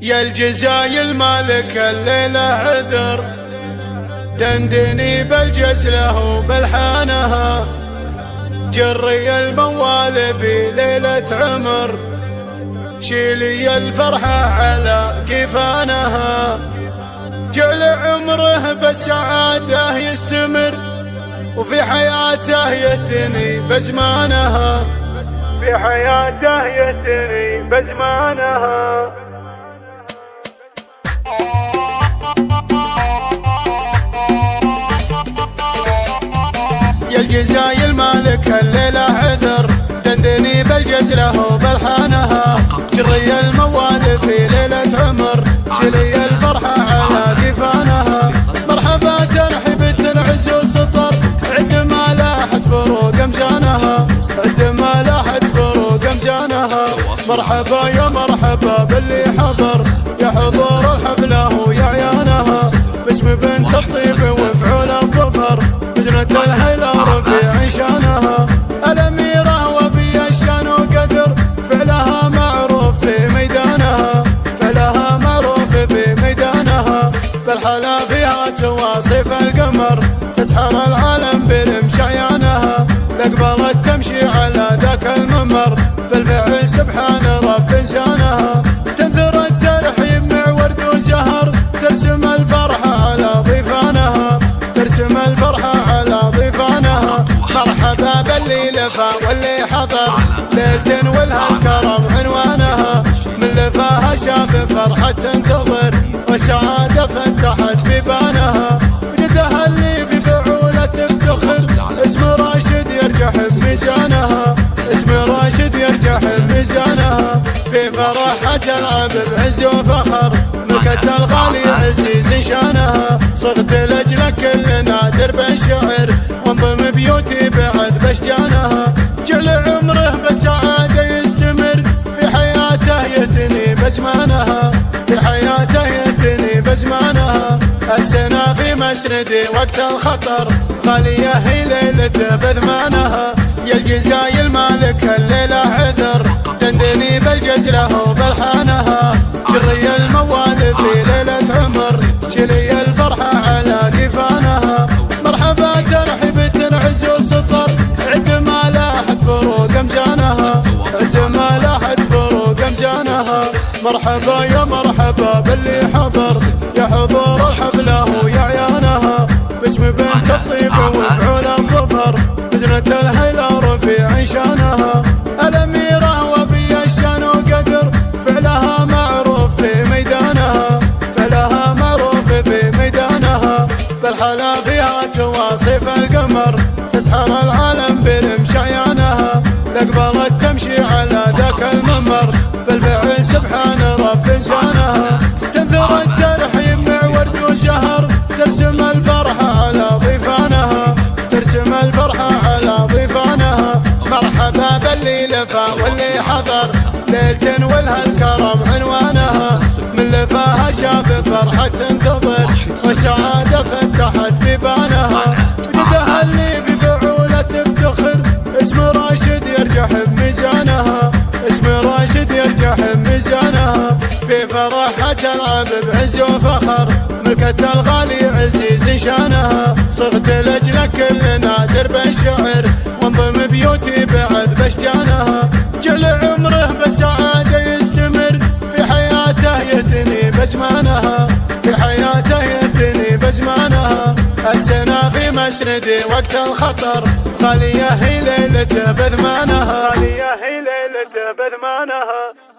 يا الجزايل مالك الليلة عذر، دندني بالجزلة وبالحانها، جري الموال في ليلة عمر، شيلي الفرحة على كفانها، جعل عمره بالسعادة يستمر، وفي حياته يتني بزمانها، في حياته يتني بزمانها. يا الجزايل مالك الليلة عذر، دندني بالجزلة وبالحانها، جري الموال في ليلة عمر، شلي الفرحة على كفانها، مرحبا ترحيب العز والسطر، عد ما لاحت بروق امجانها، عد ما لاحت بروق امجانها، مرحبا يا مرحبا باللي حضر، يا حضور الحفلة ويا عيانها، باسم بنت الطيب وفعول الظفر، بجنة الهيلة رفيع شانها، الأميرة وفي الشان وقدر، فعلها معروف في ميدانها، فعلها معروف في ميدانها، بالحلا فيها تواصف القمر، تسحر العالم برمش عيانها، لقبلت تمشي على ذاك الممر، بالفعل سبحان رب شانها، تنثر الترحيب مع ورد وزهر، ترسم الفرحة على ضيفانها، ترسم الفرحة على ضيفانها، مرحبا باللي لفى واللي حضر، ليلة ولها الكرم عنوانها، من لفاها شاف فرحة تنتظر، والسعادة فتحت بيبانها، جدها اللي في فعولة تفتخر، اسم راشد يرجح بميزانها، اسم راشد يرجح بميزانها، في فرحة تلعب بعز وفخر، ملكة الغالي عزيز شانها، صغت لأجل كل نادر بالشعر، وانضم بيوتي بعد بشجانها، جعل عمره بالسعادة يستمر، في حياته يتني بزمانها، في حياته يتني بزمانها، السنة في مسندي وقت الخطر، غالية هي ليلة بثمانها، يا الجزايل مالك الليلة عذر، دندني بالجزلة وبالحانها، جري الموال في ليلة عمر، شلي الفرحة على كفانها، مرحبا ترحيب العز والسطر، عد ما لاحت بروق امجانها، عد ما لاحت بروق امجانها، مرحبا يا مرحبا باللي حضر، يا حضور الحفلة ويا عيانها، باسم بنت الطيب وفعول الظفر، بجنة الهيلة رفيع شانها، الأميرة وفي الشان وقدر، فعلها معروف في ميدانها، فعلها معروف في ميدانها، بالحلا فيها تواصف القمر، تسحر العالم برمش عيانها، لقبلت تمشي على ذاك الممر، بالفعل سبحان رب شانها، تنثر الترحيب مع ورد وزهر، ترسم الفرحة على ضيفانها، ترسم الفرحة على ضيفانها، مرحبا باللي لفى واللي حضر، ليلة ولها الكرم عنوانها، من لفاها شاف فرحة تنتظر، والسعادة فتحت بيبانها، جدها اللي في فعولة تفتخر، اسم راشد يرجح بميزانها، اسم راشد يرجح بميزانها، في فرحة تلعب بعز وفخر، ملكة الغالي عزيز شانها، صغت لأجل كل نادر بالشعر، وانضم بيوتي بعد بشجانها، جعل عمره بالسعادة يستمر، في حياته يتني بزمانها، في حياته يتني بزمانها، السنة في مسندي وقت الخطر، غالية هي ليلة بثمانها، غالية هي ليلة بثمانها.